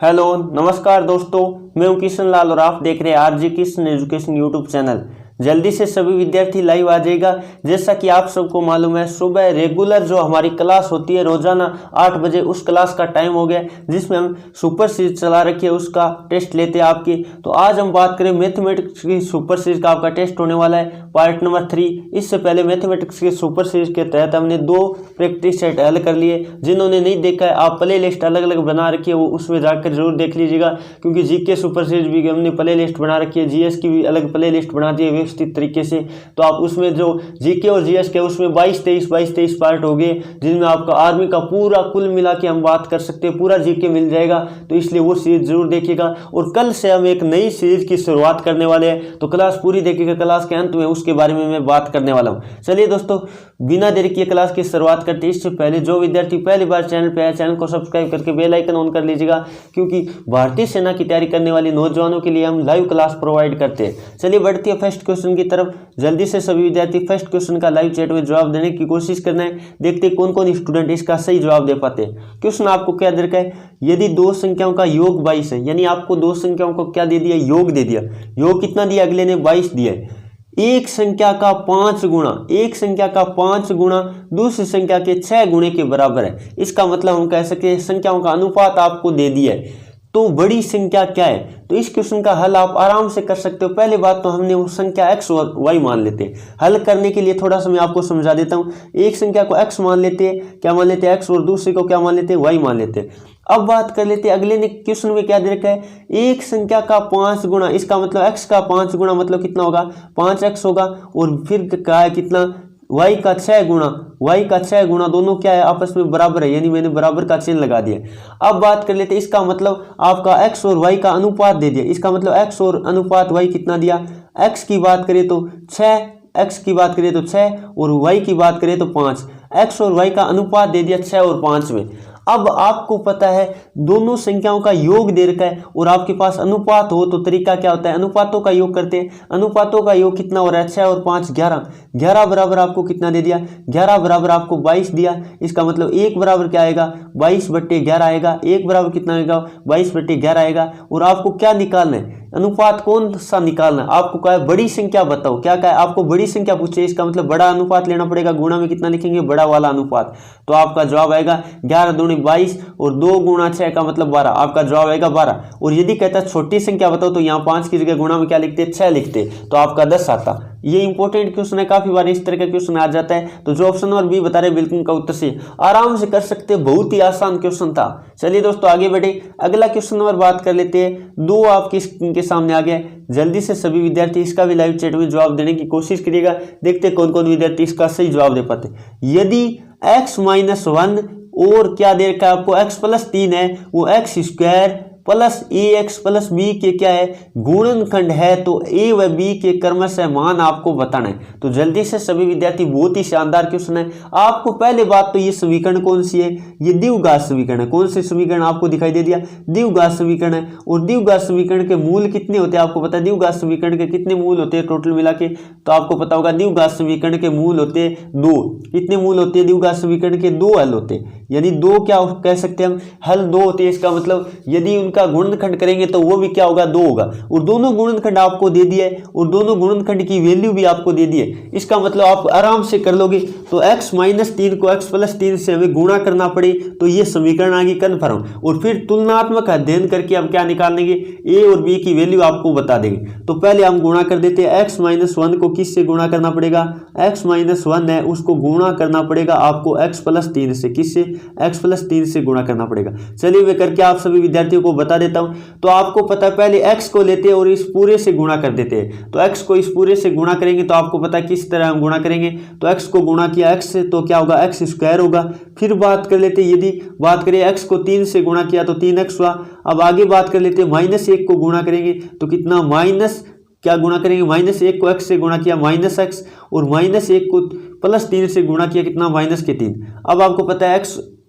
Hello नमस्कार दोस्तों, मैं हूं किशन लाल और आप देख रहे हैं RJ Kishan education YouTube channel. जल्दी से सभी विद्यार्थी लाइव आ जाएगा। जैसा कि आप सबको मालूम है, सुबह रेगुलर जो हमारी क्लास होती है रोजाना 8 बजे, उस क्लास का टाइम हो गया जिसमें हम सुपर सीरीज चला रखी है, उसका टेस्ट लेते हैं आपकी। तो आज हम बात करें मैथमेटिक्स की सुपर सीरीज का आपका टेस्ट होने वाला है पार्ट नंबर 3। इससे पहले मैथमेटिक्स की सुपर सीरीज के तहत हमने 2 प्रैक्टिस सेट हल कर लिए। जिन्होंने नहीं देखा है, आप प्ले लिस्ट अलग अलग बना रखी है, वो उसमें जाकर जरूर देख लीजिएगा, क्योंकि जीके सुपर सीरीज भी हमने प्ले लिस्ट बना रखी है, जीएस की भी अलग प्ले लिस्ट बना दी है व्यवस्थित तरीके से। तो आप उसमें जो जीके और जीएस के उसमें 22-23 पार्ट हो गए, जिनमें आपका आर्मी का पूरा कुल मिला के हम बात कर सकते हैं, पूरा जीके मिल जाएगा। तो इसलिए वो सीरीज जरूर देखिएगा। और कल से हम एक नई सीरीज की शुरुआत करने वाले हैं, तो क्लास पूरी देखिएगा। क्लास के अंत में उसके बारे में मैं बात करने वाला हूँ। चलिए दोस्तों, बिना देरी किए क्लास की शुरुआत करते हैं। इससे पहले जो विद्यार्थी पहली बार चैनल पे आए, चैनल को सब्सक्राइब करके बेल आइकन ऑन कर लीजिएगा, क्योंकि भारतीय सेना की तैयारी करने वाले नौजवानों के लिए हम लाइव क्लास प्रोवाइड करते हैं। चलिए बढ़ती है फर्स्ट क्वेश्चन की तरफ। जल्दी से सभी विद्यार्थी फर्स्ट क्वेश्चन का लाइव चैट में जवाब देने की कोशिश करना है। देखते हैं कौन कौन स्टूडेंट इसका सही जवाब दे पाते हैं। क्वेश्चन आपको क्या दे रखा है, यदि दो संख्याओं का योग 22 है, यानी आपको दो संख्याओं को क्या दे दिया, योग दे दिया। योग कितना दिया, अगले ने 22 दिया है। एक संख्या का 5 गुणा, एक संख्या का 5 गुणा दूसरी संख्या के 6 गुणे के बराबर है। इसका मतलब हम कह सकते हैं संख्याओं का अनुपात आपको दे दिया है। तो बड़ी संख्या क्या है, तो इस क्वेश्चन का हल आप आराम से कर सकते हो। पहले बात तो हमने वो संख्या x और y मान लेते हैं। हल करने के लिए थोड़ा सा मैं आपको समझा देता हूँ। एक संख्या को x मान लेते हैं, क्या मान लेते हैं x, और दूसरे को क्या मान लेते हैं, y मान लेते हैं। अब बात कर लेते हैं, अगले ने क्वेश्चन में क्या दे रखा है, एक संख्या का 5 गुणा, इसका मतलब x का 5 गुणा मतलब कितना होगा, 5x होगा। और फिर क्या है, कितना, y का 6 गुणा, y का 6 गुणा, दोनों क्या है, आपस में बराबर है, यानी मैंने बराबर का चिन्ह लगा दिया। अब बात कर लेते हैं, इसका मतलब आपका x और y का अनुपात दे दिया। इसका मतलब x और अनुपात y कितना दिया, x की बात करें तो 6, x की बात करें तो 6, और y की बात करें तो 5। x और y का अनुपात दे दिया 6 और 5 में। अब आपको पता है दोनों संख्याओं का योग दे रखा है, और आपके पास अनुपात हो तो तरीका क्या होता है, अनुपातों का योग करते हैं। अनुपातों का योग कितना हो रहा है, 6 और 5 11। 11 बराबर आपको कितना दे दिया, 11 बराबर आपको 22 दिया। इसका मतलब 1 बराबर क्या आएगा, 22/11 आएगा। 1 बराबर कितना आएगा, 22/11 आएगा। और आपको क्या निकालना है, अनुपात कौन सा निकालना है, आपको कहा है बड़ी संख्या बताओ। क्या कहा है, आपको बड़ी संख्या पूछे, इसका मतलब बड़ा अनुपात लेना पड़ेगा। गुणा में कितना लिखेंगे, बड़ा वाला अनुपात। तो आपका जवाब आएगा 11 दूनी 22, और 2 गुणा 6 का मतलब 12। आपका जवाब आएगा 12। और यदि कहता है छोटी संख्या बताओ, तो यहाँ 5 की जगह गुणा में क्या लिखते, 6 लिखते, तो आपका 10 आता। ये इंपॉर्टेंट क्वेश्चन है, काफी बार इस तरह का क्वेश्चन आ जाता है। तो जो ऑप्शन नंबर बी बता रहे बिल्कुल का उत्तर से आराम से कर सकते हैं, बहुत ही आसान क्वेश्चन था। चलिए दोस्तों आगे बढ़े, अगला क्वेश्चन नंबर बात कर लेते हैं। 2 आपके स्क्रीन के सामने आ गया। जल्दी से सभी विद्यार्थी इसका भी लाइव चैट में जवाब देने की कोशिश करिएगा। देखते कौन कौन विद्यार्थी इसका सही जवाब दे पाते। यदि x-1 और क्या दे रखा है आपको, x+3 है, वो x² plus ax plus b के क्या है, गुणनखंड है, तो a व b के क्रमशः मान आपको बताना है। तो जल्दी से सभी विद्यार्थी, बहुत ही शानदार क्वेश्चन है। आपको पहले बात तो ये समीकरण कौन सी है, ये द्विघात समीकरण है। कौन से समीकरण आपको दिखाई दे दिया, द्विघात समीकरण है। और द्विघात समीकरण के मूल कितने होते हैं आपको पता है, द्विघात समीकरण के कितने मूल होते हैं टोटल मिला के, तो आपको पता होगा द्विघात समीकरण के मूल होते हैं 2। कितने मूल होते हैं द्विघात समीकरण के, 2 हल होते हैं, यानी 2 क्या कह सकते हैं हम, हल 2 होते हैं। इसका मतलब यदि उनका गुणनखंड करेंगे तो वो भी क्या होगा, 2 होगा। और दोनों गुणनखंड आपको दे दिए, और दोनों गुणनखंड की वैल्यू भी आपको दे दी है। इसका मतलब आप आराम से कर लोगे। तो x-3 को x+3 से हमें गुणा करना पड़े, तो ये समीकरण आ गई कन्फर्म। और फिर तुलनात्मक अध्ययन करके हम क्या निकाल लेंगे, a और b की वैल्यू आपको बता देंगे। तो पहले हम गुणा कर देते हैं। x-1 को किससे गुणा करना पड़ेगा, x-1 है उसको गुणा करना पड़ेगा आपको x+3 से। किससे, x+3 से गुणा करना पड़ेगा। चलिए वे करके आप सभी विद्यार्थियों को बता देता हूं। तो आपको पता है पहले x को लेते हैं और इस पूरे से गुणा कर देते हैं। तो x को इस पूरे से गुणा करेंगे, तो आपको पता है किस तरह हम गुणा करेंगे। तो x को गुणा किया x से, तो क्या होगा, x² होगा। फिर बात कर लेते हैं, यदि बात करें x को 3 से गुणा किया तो 3x हुआ। अब आगे बात कर लेते हैं, -1 को गुणा करेंगे तो कितना, माइनस क्या गुणा करेंगे, -1 को x से गुणा किया -x, और -1 को +3 से गुणा किया कितना, -3। अब आपको पता है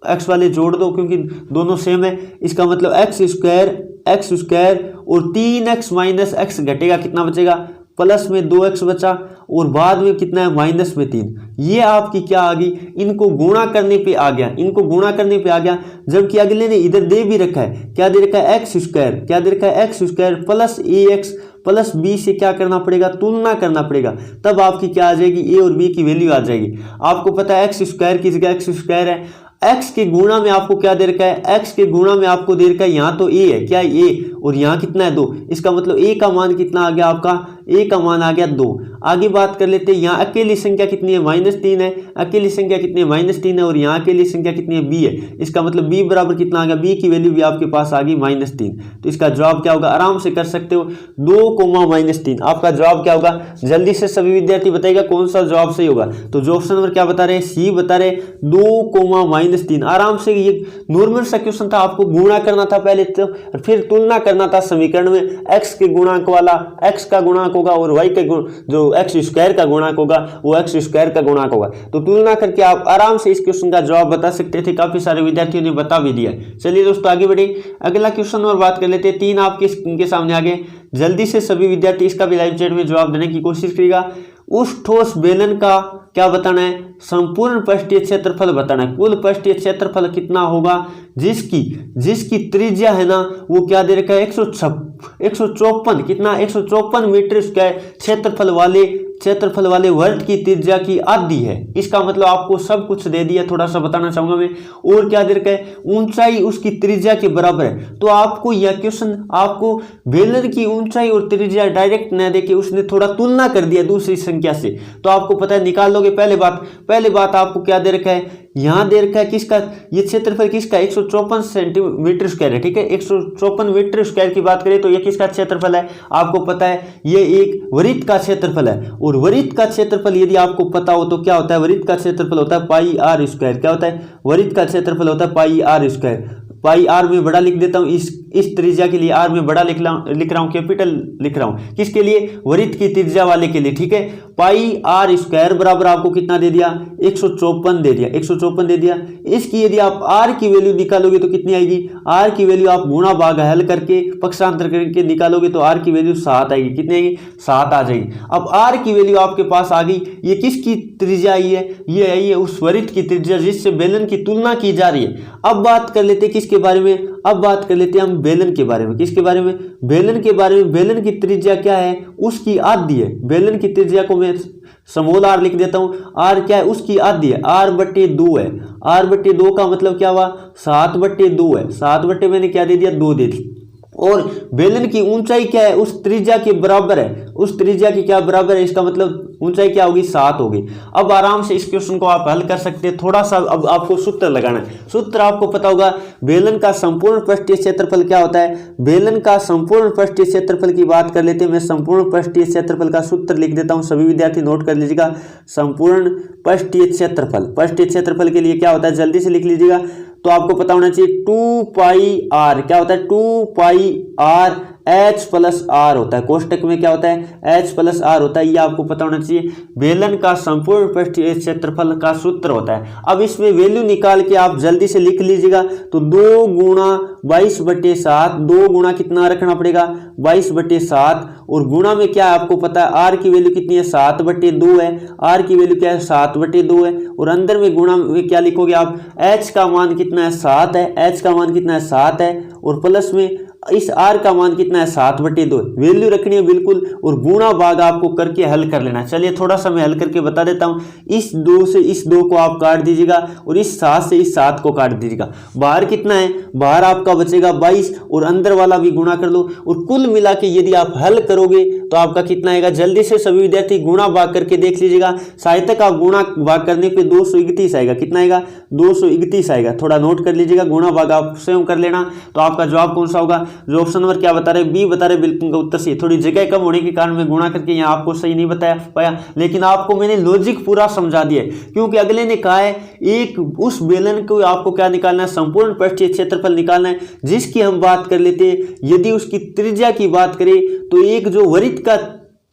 x वाले जोड़ दो क्योंकि दोनों सेम है। इसका मतलब x² और 3x - x घटेगा, कितना बचेगा, प्लस में 2x बचा और बाद में कितना है माइनस में 3। ये आपकी क्या आ गई, इनको गुणा करने पे आ गया, इनको गुणा करने पे आ गया। जबकि अगले ने इधर दे भी रखा है, क्या दे रखा है एक्स स्क्वायर, क्या दे रखा है एक्स स्क्वायर प्लस ए एक्स प्लस बी से क्या करना पड़ेगा, तुलना करना पड़ेगा। तब आपकी क्या आ जाएगी, ए और बी की वैल्यू आ जाएगी। आपको पता है एक्स स्क्वायर की जगह एक्स स्क्वायर है, एक्स के गुणा में आपको क्या दे रखा है, एक्स के गुणा में आपको दे रखा है यहाँ तो ए है, क्या ए, और यहाँ कितना है 2। इसका मतलब ए का मान कितना आ गया आपका, ए का मान आ गया 2। आगे बात कर लेते हैं, यहाँ अकेली संख्या कितनी है -3 है, अकेली संख्या कितनी है -3 है, और यहाँ अकेली संख्या कितनी है b है। इसका मतलब b बराबर कितना आ गया, b की वैल्यू भी आपके पास आ गई -3। तो इसका जवाब क्या होगा, आराम से कर सकते हो 2, -3 आपका जवाब क्या होगा। जल्दी से सभी विद्यार्थी बताइएगा कौन सा जवाब सही होगा। तो जो ऑप्शन नंबर क्या बता रहे हैं, सी बता रहे 2, आराम से। ये नॉर्मल सा क्वेश्चन था, आपको गुणा करना था पहले तो, फिर तुलना करना था समीकरण में। x के गुणांक वाला x का गुणांक होगा और y के जो एक्स स्क्वायर का गुणांक होगा वो एक्स स्क्वायर का गुणांक होगा। तो तुलना करके आप आराम से इस क्वेश्चन का जवाब बता सकते थे, काफी सारे विद्यार्थियों ने बता भी दिया। चलिए दोस्तों आगे बढ़े, अगला क्वेश्चन और बात कर लेते हैं। 3 आपके इनके सामने आ गए, जल्दी से सभी विद्यार्थी इसका भी लाइव चैट में जवाब देने की कोशिश करिएगा। उस ठोस बेलन का क्या बताना है, संपूर्ण पृष्ठीय क्षेत्रफल बताना है। कुल पृष्ठीय क्षेत्रफल कितना होगा, जिसकी त्रिज्या है ना वो क्या दे रखा है 154 कितना 154 मीटर स्क्वायर क्षेत्रफल वाले वर्ग की त्रिज्या की आधी है। इसका मतलब आपको सब कुछ दे दिया, थोड़ा सा बताना चाहूंगा मैं। और क्या दे रखा है, ऊंचाई उसकी त्रिज्या के बराबर है। तो आपको यह क्वेश्चन आपको बेलन की ऊंचाई और त्रिज्या डायरेक्ट न देके उसने थोड़ा तुलना कर दिया दूसरी संख्या से, तो आपको पता है निकाल लोगे। पहले बात आपको क्या दे रखा है, यहां दे रखा है किसका, ये क्षेत्रफल किसका 154 सेंटीमीटर स्क्वायर है, ठीक है। 154 मीटर स्क्वायर की बात करें तो ये किसका क्षेत्रफल है, आपको पता है ये एक वृत्त का क्षेत्रफल है। और वृत्त का क्षेत्रफल यदि आपको पता हो तो क्या होता है, वृत्त का क्षेत्रफल होता है पाई आर स्क्वायर। क्या होता है, वृत्त का क्षेत्रफल होता है पाई आर स्क्वायर। पाई आर में बड़ा लिख देता हूं, इस त्रिज्या के लिए आर में बड़ा लिख रहा हूं, कैपिटल लिख रहा हूं, किसके लिए, वृत्त की त्रिज्या वाले के लिए, ठीक है। पाई आर स्क्वायर बराबर आपको कितना दे दिया 154 दे दिया, 154 दे दिया। इसकी यदि आप आर की वैल्यू निकालोगे तो कितनी आएगी, आर की वैल्यू आप गुणा भाग हल करके पक्षांतर करके निकालोगे तो आर की वैल्यू 7 आएगी। कितनी आएगी, 7 आ जाएगी। अब आर की वैल्यू आपके पास आ गई, ये किसकी त्रिज्या आई है, ये आई है उस वृत्त की त्रिज्या जिससे बेलन की तुलना की जा रही है। अब बात कर लेते किसके बारे में, अब बात कर लेते हैं हम बेलन के बारे में। किसके बारे में, बेलन के बारे में। बेलन की त्रिज्या क्या है, उसकी आधी है। बेलन की त्रिज्या को मैं स्मॉल आर लिख देता हूं, आर क्या है, उसकी आधी है, r/2 है। r/2 का मतलब क्या हुआ, 7/2 है। 7 मैंने क्या दे दिया, 2 दे दी। और बेलन की ऊंचाई क्या है, उस त्रिज्या के बराबर है, उस त्रिज्या की क्या बराबर है, इसका मतलब ऊंचाई क्या होगी, 7 होगी। अब आराम से इस क्वेश्चन को आप हल कर सकते हैं। थोड़ा सा अब आपको सूत्र लगाना है। सूत्र आपको पता होगा, बेलन का संपूर्ण पृष्ठीय क्षेत्रफल क्या होता है। बेलन का संपूर्ण पृष्ठीय क्षेत्रफल की बात कर लेते हैं। मैं संपूर्ण पृष्ठीय क्षेत्रफल का सूत्र लिख देता हूं, सभी विद्यार्थी नोट कर लीजिएगा। संपूर्ण पृष्ठीय क्षेत्रफल के लिए क्या होता है, जल्दी से लिख लीजिएगा। तो आपको पता होना चाहिए 2 पाई आर, क्या होता है 2 पाई आर H प्लस आर होता है। कोष्टक में क्या होता है, H प्लस आर होता है। ये आपको पता होना चाहिए। बेलन का संपूर्ण पृष्ठीय क्षेत्रफल का सूत्र होता है। अब इसमें वैल्यू निकाल के आप जल्दी से लिख लीजिएगा। तो 2 गुणा 22/7, 2 गुणा कितना रखना पड़ेगा 22/7, और गुणा में क्या है आपको पता है, आर की वैल्यू कितनी है 7/2 है। आर की वैल्यू क्या है 7/2 है। और अंदर में गुणा में क्या लिखोगे आप, H का मान कितना है 7 है, H का मान कितना है 7 है, और प्लस में इस आर का मान कितना है 7/2। वैल्यू रखनी है बिल्कुल, और गुणा भाग आपको करके हल कर लेना। चलिए थोड़ा सा मैं हल करके बता देता हूं। इस 2 से इस 2 को आप काट दीजिएगा, और इस 7 से इस 7 को काट दीजिएगा। बाहर कितना है, बाहर आपका बचेगा 22, और अंदर वाला भी गुणा कर लो। और कुल मिला के यदि आप हल करोगे तो आपका कितना आएगा, जल्दी से सभी विद्यार्थी गुणा भाग करके देख लीजिएगा। साहित्य का गुणा भाग करने पे 231 आएगा। कितना आएगा, 231 आएगा। थोड़ा नोट कर लीजिएगा, गुणा भाग आप स्वयं कर लेना। तो आपका जवाब कौन सा होगा, जो ऑप्शन नंबर क्या बता रहे, बी बता रहे, बिल्कुल का उत्तर सही। थोड़ी जगह कम होने के कारण मैं गुणा करके यहाँ आपको सही नहीं बताया पाया, लेकिन आपको मैंने लॉजिक पूरा समझा दिया है। क्योंकि अगले ने कहा है एक उस बेलन को आपको क्या निकालना है, संपूर्ण पृष्ठीय क्षेत्रफल निकालना है, जिसकी हम बात कर लेते हैं। यदि उसकी त्रिज्या की बात करें तो एक जो वृत्त का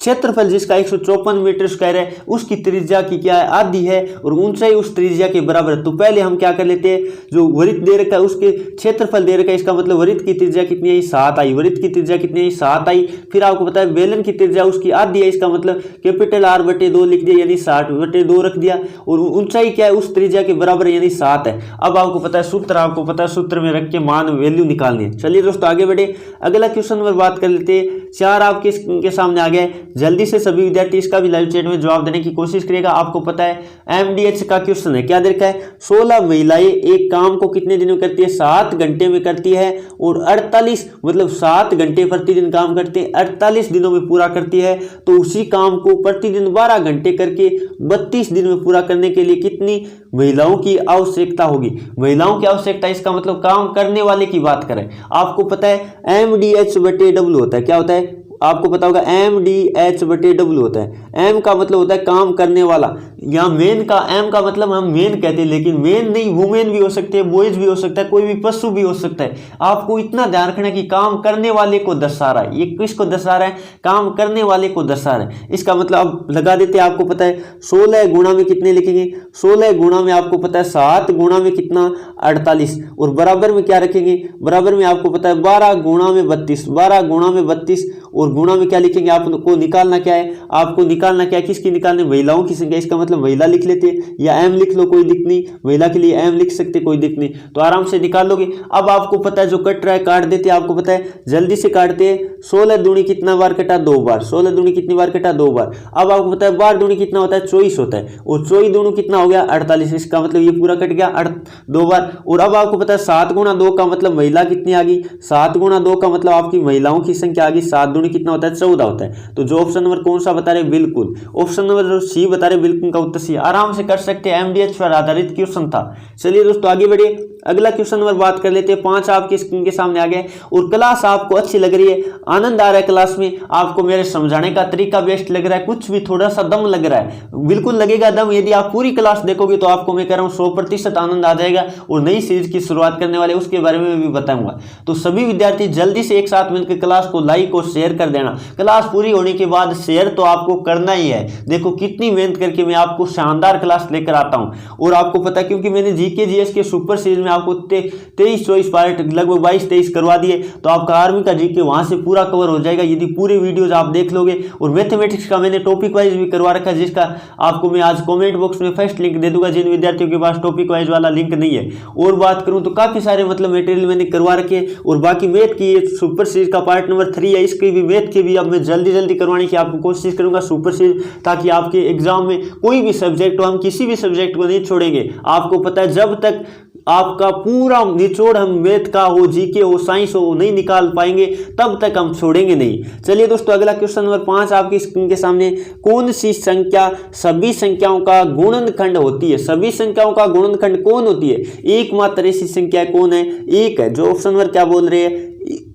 क्षेत्रफल जिसका 154 मीटर स्क्वायर है उसकी त्रिज्या की क्या है, आधी है, और ऊंचाई उस त्रिज्या के बराबर है। तो पहले हम क्या कर लेते हैं, जो वृत्त दे रखा है उसके क्षेत्रफल दे रखा है, इसका मतलब वृत्त की त्रिज्या कितनी आई, 7 आई। वृत्त की त्रिज्या कितनी आई, 7 आई। फिर आपको पता है बेलन की त्रिज्या उसकी आधी है, इसका मतलब कैपिटल R/2 लिख दिया, यानी 60/2 रख दिया, और ऊंचाई क्या है उस त्रिज्या के बराबर यानी 7 है। अब आपको पता है सूत्र, आपको पता है सूत्र में रख के मान वैल्यू निकालनी है। चलिए दोस्तों आगे बढ़े, अगला क्वेश्चन पर बात कर लेते हैं। 4 आपके सामने आ गया, जल्दी से सभी विद्यार्थी इसका भी लाइव चैट में जवाब देने की कोशिश करेगा। आपको पता है MDH का क्वेश्चन है, क्या दे रखा है, 16 महिलाएं एक काम को कितने दिनों में करती है, 7 घंटे में करती है, और 48 मतलब 7 घंटे प्रतिदिन काम करते हैं, 48 दिनों में पूरा करती है। तो उसी काम को प्रतिदिन 12 घंटे करके 32 दिन में पूरा करने के लिए कितनी महिलाओं की आवश्यकता होगी। महिलाओं की आवश्यकता, इसका मतलब काम करने वाले की बात करें। आपको पता है MDH/W होता है, क्या होता है, आपको पता होगा MDH/W होता है। M का मतलब होता है काम करने वाला, यहाँ मेन का M का मतलब हम मेन कहते हैं, लेकिन मेन नहीं, वुमेन भी हो सकते हैं, बॉयज भी हो सकता है, कोई भी पशु भी हो सकता है। आपको इतना ध्यान रखना कि काम करने वाले को दर्शा रहा है, ये किसको दर्शा रहा है, काम करने वाले को दर्शा रहा है। इसका मतलब अब लगा देते हैं, आपको पता है 16 गुणा में कितने लिखेंगे, 16 गुणा में आपको पता है 7 गुणा में कितना 48, और बराबर में क्या रखेंगे, बराबर में आपको पता है 12 गुणा में 32, 12 गुणा में 32, और गुणा में क्या लिखेंगे, आपको निकालना क्या है, आपको निकालना क्या है, किसकी निकालने, महिलाओं की संख्या। इसका मतलब महिला लिख लेते, या M लिख लो, कोई दिक्कत नहीं, महिला के लिए M लिख सकते, कोई दिक्कत नहीं, तो आराम से निकाल लोगे। अब आपको पता है जो कट रहा है काट देते, आपको पता है जल्दी से काटते हैं। 16 दूनी कितना बार कटा, 2 बार, 16 दूनी कितनी बार कटा, 2 बार। अब आपको पता है 12 दूनी कितना होता है, 24 होता है, और 24 दूनी कितना हो गया, 48, इसका मतलब ये पूरा कट गया 2 बार। और अब आपको पता है 7 गुणा 2 का मतलब महिला कितनी आ गई, 7 गुणा 2 का मतलब आपकी महिलाओं की संख्या आ गई, 7 दूनी कितना होता है, 14 होता है। तो जो ऑप्शन नंबर कौन सा बता रहे, बिल्कुल ऑप्शन नंबर C बता रहे, बिल्कुल का उत्तर C। आराम से कर सकते हैं, MDH पर आधारित क्वेश्चन था। चलिए दोस्तों आगे बढ़े, अगला क्वेश्चन नंबर बात कर लेते हैं। 5 आपके स्क्रीन के सामने आ गए, और क्लास आपको अच्छी लग रही है, आनंद आ रहा है क्लास में, आपको मेरे समझाने का तरीका बेस्ट लग रहा है, कुछ भी थोड़ा सा दम लग रहा है, बिल्कुल लगेगा दम। यदि आप पूरी क्लास देखोगे तो आपको मैं कह रहा हूँ 100% आनंद आ जाएगा, और नई सीरीज की शुरुआत करने वाले उसके बारे में भी बताऊंगा। तो सभी विद्यार्थी जल्दी से एक साथ मिलकर क्लास को लाइक और शेयर कर देना। क्लास पूरी होने के बाद शेयर तो आपको करना ही है। देखो कितनी मेहनत करके मैं आपको शानदार क्लास लेकर आता हूं, और आपको पता है क्योंकि मैंने जीके जीएस के सुपर सीरीज में आपको 23-24 पार्ट लगभग 22-23 करवा दिए, तो आपका आर्मी का जीके वहां से पूरा कवर हो जाएगा यदि पूरे वीडियोज आप देख लोगे। और मैथमेटिक्स का मैंने टॉपिक वाइज भी करवा रखा है, जिसका आपको मैं आज कमेंट बॉक्स में फर्स्ट लिंक दे दूंगा जिन विद्यार्थियों के पास टॉपिक वाइज वाला लिंक नहीं है। और बात करूं तो काफी सारे मतलब मटेरियल मैंने करवा रखे, और बाकी मैथ की सुपर सीरीज का पार्ट नंबर 3 है, इसकी भी मैथ की भी अब मैं जल्दी करवाने की आपको कोशिश करूंगा सुपर सीरीज, ताकि आपके एग्जाम में कोई भी सब्जेक्ट हो, हम किसी भी सब्जेक्ट को नहीं छोड़ेंगे। आपको पता है जब तक आपका पूरा निचोड़ हम मैथ का हो, जीके हो, साइंस हो नहीं निकाल पाएंगे तब तक हम छोड़ेंगे नहीं। चलिए दोस्तों अगला क्वेश्चन नंबर 5 आपकी स्क्रीन के सामने, कौन सी संख्या सभी संख्याओं का गुणनखंड होती है, सभी संख्याओं का गुणनखंड कौन होती है, एकमात्र ऐसी संख्या कौन है, एक है। जो ऑप्शन नंबर क्या बोल रहे हैं,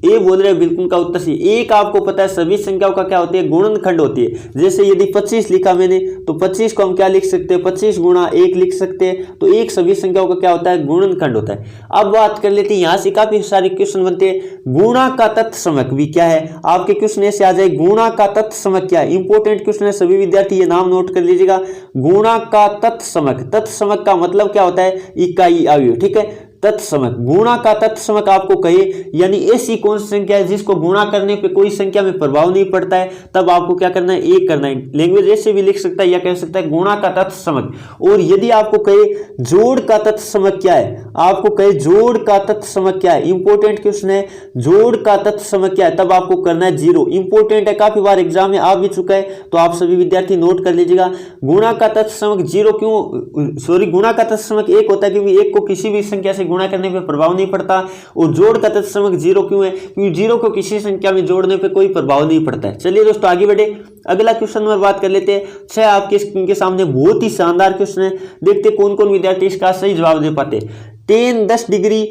ए बोल रहे हैं, बिल्कुल का उत्तर सी। एक आपको पता है सभी संख्याओं का क्या होती है, गुणनखंड होती है। जैसे यदि 25 लिखा मैंने तो 25 को हम क्या लिख सकते हैं, 25 गुणा 1 लिख सकते हैं, तो एक सभी संख्याओं का क्या होता है, गुणनखंड होता है। अब बात कर लेते हैं, यहां से काफी सारे क्वेश्चन बनते हैं। गुणा का तत्समक भी क्या है, आपके क्वेश्चन ऐसे आ जाए, गुणा का तत्समक क्या है, इंपॉर्टेंट क्वेश्चन है, सभी विद्यार्थी ये नाम नोट कर लीजिएगा। गुणा का तत्समक, तत्समक का मतलब क्या होता है, इकाई अवयव, ठीक है। तत्समक, गुणा का तत्समक आपको कहे यानी ऐसी कौन सी संख्या है जिसको गुणा करने पे कोई संख्या में प्रभाव नहीं पड़ता है, तब आपको क्या करना है, एक करना है। लैंग्वेज ऐसे भी लिख सकता है या कह सकता है गुणा का तत्समक। और यदि आपको कहे जोड़ का तत्समक क्या है, आपको कहे जोड़ का तत्समक क्या है, इंपॉर्टेंट क्वेश्चन है, जोड़ का तत्समक क्या है, तब आपको करना है 0। इंपॉर्टेंट है, काफी बार एग्जाम में आ भी चुका है, तो आप सभी विद्यार्थी नोट कर लीजिएगा। गुणा का तत्समक 0 क्यों, सॉरी गुणा का तत्समक 1 होता है क्योंकि 1 को किसी भी संख्या से गुणा करने पे प्रभाव नहीं पड़ता। और जोड़ का तत्समक 0 क्यों है, क्योंकि 0 को किसी संख्या में जोड़ने पे कोई प्रभाव नहीं पड़ता है। चलिए दोस्तों आगे बढ़े, अगला क्वेश्चन नंबर बात कर लेते हैं। 6 आपके स्क्रीन के सामने बहुत ही शानदार क्वेश्चन है, देखते कौन कौन विद्यार्थी इसका सही जवाब दे पाते। tan 10 degree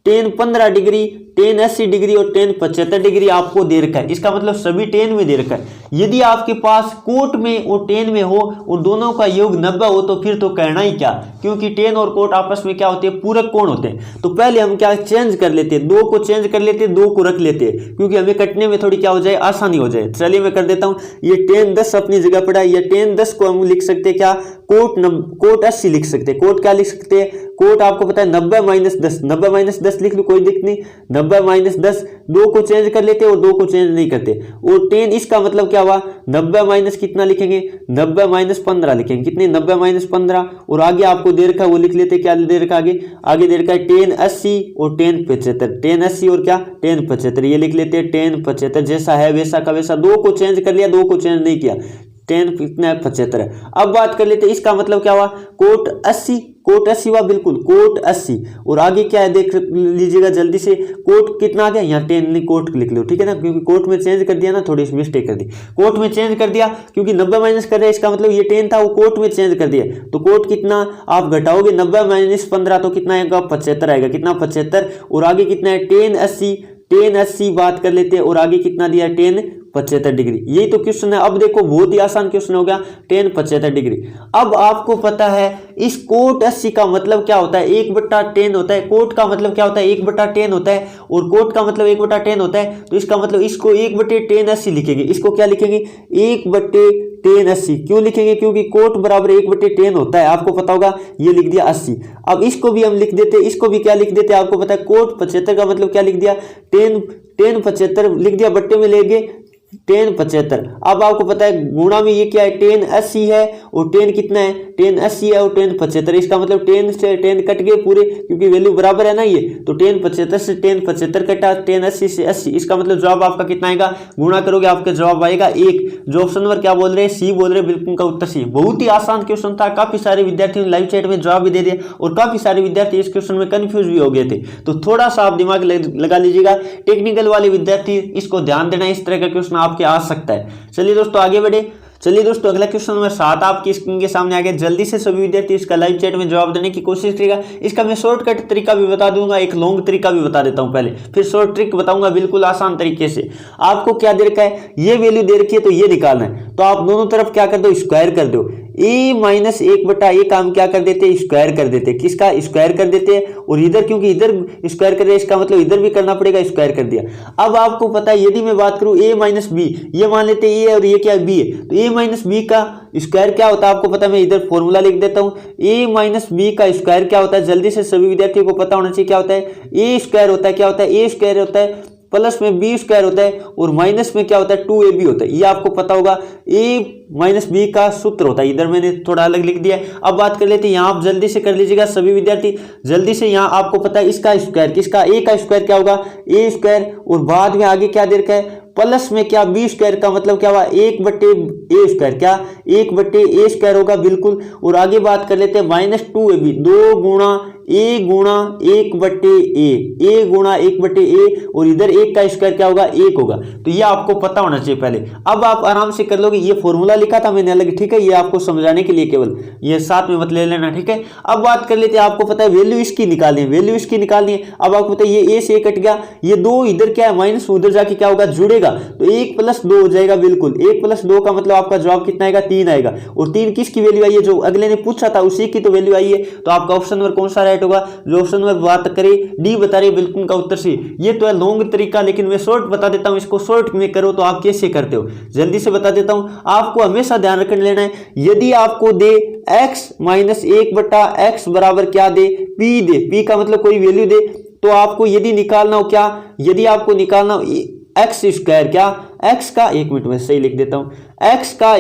tan 15 degree, tan 80 degree और tan 75 डिग्री आपको दे रखा है। इसका मतलब सभी tan में दे रखा है। यदि आपके पास कोट में और tan में हो और दोनों का योग 90 हो तो फिर तो कहना ही क्या, क्योंकि tan और कोट आपस में क्या होते हैं, पूरक कोण होते हैं। तो पहले हम क्या चेंज कर लेते हैं, 2 को चेंज कर लेते हैं, 2 को रख लेते हैं, क्योंकि हमें कटने में थोड़ी क्या हो जाए, आसानी हो जाए। चलिए मैं कर देता हूं, ये tan 10 अपनी जगह पड़ा है। ये tan 10 को हम लिख सकते हैं क्या, कोट 80 लिख सकते हैं। कोट क्या लिख सकते हैं, कोट आपको पता है 90 माइनस 10, 90 माइनस 10 लिख लो, कोई दिक्कत नहीं। 90 माइनस 10, 2 को चेंज कर लेते और 2 को चेंज नहीं करते। और tan इसका मतलब क्या हुआ, 90 माइनस कितना लिखेंगे, 90 माइनस 15 लिखेंगे। कितने, 90 माइनस 15। और आगे आपको दे रखा है वो लिख लेते, क्या दे रखा है आगे दे रखा है tan 80 और tan 75। tan 80 और क्या, tan 75, ये लिख लेते हैं tan 75। जैसा है वैसा का वैसा, 2 को चेंज कर लिया, 2 को चेंज नहीं किया। tan कितना है, 75 है। अब बात कर लेते हैं इसका मतलब क्या हुआ, कोट 80, कोट 80 हुआ, बिल्कुल कोट 80। और आगे क्या है देख लीजिएगा जल्दी से, कोट कितना आ गया, यहाँ tan नहीं कोट लिख लो, ठीक है ना, क्योंकि कोट में चेंज कर दिया ना, थोड़ी सी मिस्टेक कर दी, कोट में चेंज कर दिया, क्योंकि 90 माइनस कर रहे हैं, इसका मतलब ये tan था वो कोट में चेंज कर दिया। तो कोट कितना आप घटाओगे, 90 माइनस 15 तो कितना आएगा, 75 आएगा। कितना, 75। और आगे कितना है, tan 80, tan 80 बात कर लेते हैं। और आगे कितना दिया, tan 75 डिग्री। यही तो क्वेश्चन है। अब देखो बहुत ही आसान क्वेश्चन हो गया, tan 75 डिग्री। अब आपको पता है इस कोट 80 का मतलब क्या होता है, 1/tan होता है। कोट का मतलब क्या होता है, 1/tan होता है, और कोट का मतलब 1/tan होता है। तो इसका मतलब इसको 1/tan 80 लिखेंगे। इसको क्या लिखेंगे, 1/tan 80। क्यों लिखेंगे, क्योंकि कोट बराबर 1/tan होता है, आपको पता होगा। ये लिख दिया 80। अब इसको भी हम लिख देते, इसको भी क्या लिख देते, आपको पता है कोट 75 का मतलब क्या लिख दिया, tan 75 लिख दिया, बट्टे में लेंगे tan 75। अब आपको पता है गुणा में ये क्या है, tan 80 है, और tan कितना है, tan 80 है और tan 75। इसका मतलब tan से tan कट गए पूरे, क्योंकि वैल्यू बराबर है ना ये। तो tan 75 से tan 75 कटा, tan 80 से 80। इसका मतलब जवाब आपका कितना आएगा, गुणा करोगे आपका जवाब आएगा 1। जो ऑप्शन नंबर क्या बोल रहे हैं, सी बोल रहे हैं, बिल्कुल का उत्तर सी। बहुत ही आसान क्वेश्चन था, काफी सारे विद्यार्थियों ने लाइव चैट में जवाब भी दे दिया, और काफी सारे विद्यार्थी इस क्वेश्चन में कंफ्यूज भी हो गए थे। तो थोड़ा सा आप दिमाग लगा लीजिएगा, टेक्निकल वाले विद्यार्थी इसको ध्यान देना, इस तरह का क्वेश्चन आपके आ सकता है। चलिए दोस्तों आगे बढ़े। चलिए दोस्तों अगला क्वेश्चन नंबर 7 आपकी स्क्रीन के सामने आ गया। जल्दी से सभी विद्यार्थी इसका लाइव चैट में जवाब देने की कोशिश करेगा। इसका मैं शॉर्टकट तरीका भी बता दूंगा, एक लॉन्ग तरीका भी बता देता हूं पहले, फिर शॉर्ट ट्रिक बताऊंगा बिल्कुल आसान तरीके से। आपको क्या दे रखा है, ये वैल्यू दे रखी है तो ये निकालना है। तो आप दोनों तरफ क्या कर दो, स्क्वायर कर दो। a माइनस 1/a का हम क्या कर देते हैं, स्क्वायर कर देते हैं। किसका, स्क्वायर कर देते हैं। और इधर क्योंकि इधर स्क्वायर कर रहे हैं, इसका मतलब इधर भी करना पड़ेगा, स्क्वायर कर दिया। अब आपको पता है यदि मैं बात करूं a माइनस बी, ये मान लेते हैं a और ये क्या b है, तो a माइनस बी का स्क्वायर क्या होता है आपको पता है। मैं इधर फॉर्मूला लिख देता हूं, a माइनस बी का स्क्वायर क्या होता है, जल्दी से सभी विद्यार्थियों को पता होना चाहिए क्या होता है। a स्क्वायर होता है, क्या होता है, a स्क्वायर होता है, प्लस में बी स्क्वायर होता है, और माइनस में क्या होता है, 2ab होता है। ये आपको पता होगा, a माइनस बी का सूत्र होता है। इधर मैंने थोड़ा अलग लिख दिया है। अब बात कर लेते हैं, यहाँ आप जल्दी से कर लीजिएगा सभी विद्यार्थी जल्दी से। यहाँ आपको पता है इसका स्क्वायर, किसका, a का स्क्वायर क्या होगा, a स्क्वायर, और बाद में आगे क्या दे रखा है, प्लस में क्या, बी स्क्वायर का मतलब क्या हुआ, 1/a स्क्वायर, क्या 1/a स्क्वायर होगा बिल्कुल। और आगे बात कर लेते हैं -2ab, 2 गुणा a गुणा 1/a, a गुणा 1/a, और इधर 1 का स्क्वायर क्या होगा, 1 होगा। तो ये आपको पता होना चाहिए पहले। अब आप आराम से कर लोगे। ये फॉर्मूला लिखा था मैंने अलग, ठीक है, ये आपको समझाने के लिए केवल, ये साथ में मत ले लेना, ठीक है। अब बात कर लेते हैं, आपको पता है वैल्यू इसकी निकालनी है, वैल्यू इसकी निकालनी है। अब आपको पता है ये a से a कट गया, ये 2 इधर क्या है माइनस, उधर जाके क्या होगा, जुड़ेगा, तो 1 + 2 हो जाएगा बिल्कुल। 1 + 2 का मतलब आपका जवाब कितना आएगा, 3 आएगा। और 3 किसकी वैल्यू आई है, जो अगले ने पूछा था उसी की तो वैल्यू आई है। तो आपका ऑप्शन नंबर कौन सा राइट होगा, जो ऑप्शन नंबर बात करें डी बता रही है बिल्कुल का उत्तर सी। ये तो है लॉन्ग तरीका, लेकिन मैं शॉर्ट बता देता हूं, इसको शॉर्ट में करो तो आप कैसे करते हो जल्दी से बता देता हूं। आपको हमेशा ध्यान रख लेना है, यदि आपको दे x माइनस 1/x बराबर क्या दे, p दे, p का मतलब कोई वैल्यू दे, तो आपको यदि निकालना हो क्या, यदि आपको निकालना हो एक्स स्क्वायर, क्या x का, 1 मिनट में सही लिख देता हूं, x का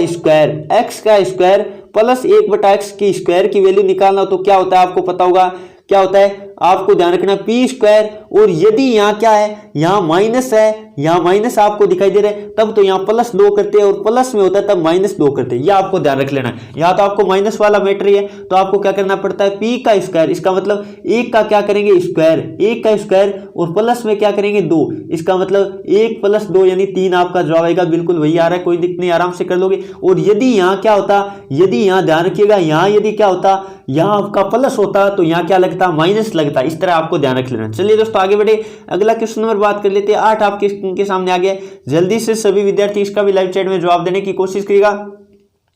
स्क्वायर प्लस 1/x की स्क्वायर की वैल्यू निकालना हो तो क्या होता है आपको पता होगा, क्या होता है आपको ध्यान रखना, p स्क्वायर। और यदि यहाँ क्या है, यहाँ माइनस है यहाँ माइनस आपको दिखाई दे रहा है, तब तो यहाँ +2 करते हैं और प्लस में होता है तब -2 करते हैं। यह आपको ध्यान रख लेना है। यहाँ तो आपको माइनस वाला मैटर ही है, तो आपको क्या करना पड़ता है, p का स्क्वायर, इसका मतलब 1 का क्या करेंगे स्क्वायर, 1 का स्क्वायर और प्लस में क्या करेंगे 2, इसका मतलब 1 + 2 यानी 3 आपका जवाब आएगा। बिल्कुल वही आ रहा है, कोई दिक्कत नहीं, आराम से कर लोगे। और यदि यहाँ क्या होता, यदि यहाँ ध्यान रखिएगा, यहाँ यदि क्या होता, यहाँ आपका प्लस होता तो यहाँ क्या लगता, माइनस लगता। इस तरह आपको ध्यान रख लेना। चलिए दोस्तों आगे बढ़े, अगला क्वेश्चन नंबर बात कर लेते हैं। 8 आपके स्क्रीन के सामने आ गया, जल्दी से सभी विद्यार्थी इसका भी लाइव चैट में जवाब देने की कोशिश करिएगा।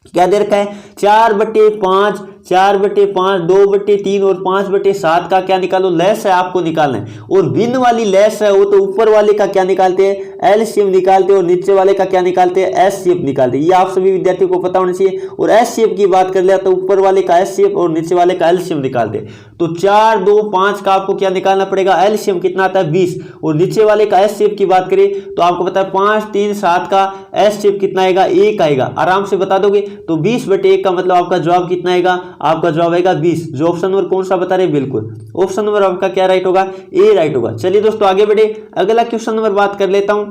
क्या दे रखा है, 4/5, 4/5, 2/3 और 5/7 का क्या निकालो, लेस है आपको निकालना है। और भिन्न वाली लेस है वो तो ऊपर वाले का क्या निकालते हैं, एलसीएम निकालते हैं, और नीचे वाले का क्या निकालते हैं, एचसीएफ निकालते हैं। ये आप सभी विद्यार्थियों को पता होना चाहिए। और एचसीएफ की बात कर लिया तो ऊपर वाले का एचसीएफ और नीचे वाले का एलसीएम निकालते हैं। तो 4, 2, 5 का आपको क्या निकालना पड़ेगा, एलसीएम कितना आता है 20, और नीचे वाले का एचसीएफ की बात करें तो आपको पता है 5, 3, 7 का एचसीएफ कितना आएगा, 1 आएगा। आराम से बता दोगे। तो 20/1 का मतलब आपका जवाब कितना आएगा, आपका जवाब आएगा 20। जो ऑप्शन नंबर कौन सा बता रहे, बिल्कुल ऑप्शन नंबर आपका क्या राइट होगा, ए राइट होगा। चलिए दोस्तों आगे बढ़े, अगला क्वेश्चन नंबर बात कर लेता हूं।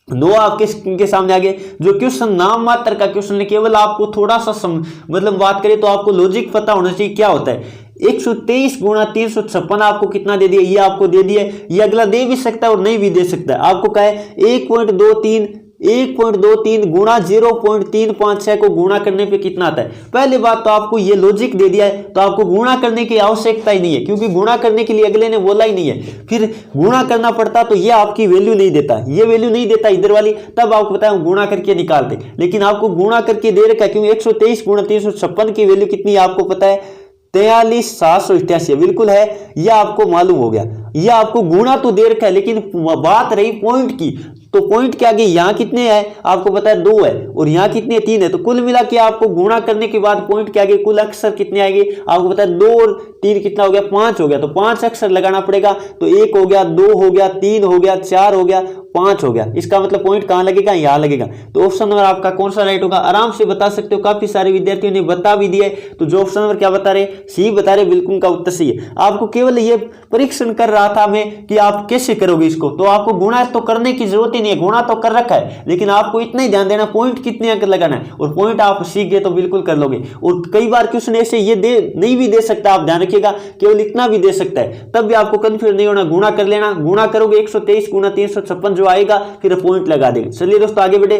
2 आपके स्क्रीन के सामने आगे, जो क्वेश्चन नाम मात्र का क्वेश्चन है, केवल आपको थोड़ा सा मतलब बात करें तो आपको लॉजिक पता होना चाहिए क्या होता है। 123 × 356 आपको कितना दे दिया, ये आपको दे दिया। ये अगला दे भी सकता है और नहीं भी दे सकता है। आपको कहा है 1.23 × 0.356 को गुणा करने पे कितना आता है। पहली बात तो आपको ये लॉजिक दे दिया है तो आपको गुणा करने की आवश्यकता ही नहीं है, क्योंकि गुणा करने के लिए अगले ने बोला ही नहीं है। फिर गुणा करना पड़ता तो ये आपकी वैल्यू नहीं देता, ये वैल्यू नहीं देता इधर वाली, तब आपको पता है गुणा करके निकालते। लेकिन आपको गुणा करके दे रखा है, क्योंकि 123 × 356 की वैल्यू कितनी है आपको पता है, 43,788 बिल्कुल है, यह आपको मालूम हो गया। यह आपको गुणा तो दे रखा है, लेकिन बात रही पॉइंट की, तो पॉइंट के आगे यहाँ कितने हैं आपको पता है 2 है, और यहाँ कितने 3 है। तो कुल मिला के आपको गुणा करने के बाद पॉइंट के आगे कुल अक्षर कितने आएंगे आपको पता है, 2 और 3 कितना हो गया, 5 हो गया। तो 5 अक्षर लगाना पड़ेगा। तो 1 हो गया, 2 हो गया, 3 हो गया, 4 हो गया, 5 हो गया। इसका मतलब पॉइंट कहां लगेगा, यहां लगेगा। तो ऑप्शन नंबर आपका कौन सा राइट होगा, आराम से बता सकते हो। काफी सारे विद्यार्थियों ने बता भी दिया है। तो जो ऑप्शन नंबर क्या बता रहे, सी बता रहे, बिल्कुल का उत्तर सही है। आपको केवल ये परीक्षण कर रहा था मैं कि आप कैसे करोगे इसको। तो आपको गुणा तो करने की जरूरत ही नहीं है, गुणा तो कर रखा है, लेकिन आपको इतना ही ध्यान देना पॉइंट कितने अंक लगाना है, और पॉइंट आप सीख गए तो बिल्कुल कर लोगे। और कई बार क्वेश्चन ऐसे ये दे नहीं भी दे सकता, आप ध्यान रखिएगा, केवल इतना भी दे सकता है, तब भी आपको कंफ्यूज नहीं होना। गुणा कर लेना, गुणा करोगे 123 × 356 जो आएगा, फिर पॉइंट लगा देंगे। चलिए दोस्तों आगे बढ़े,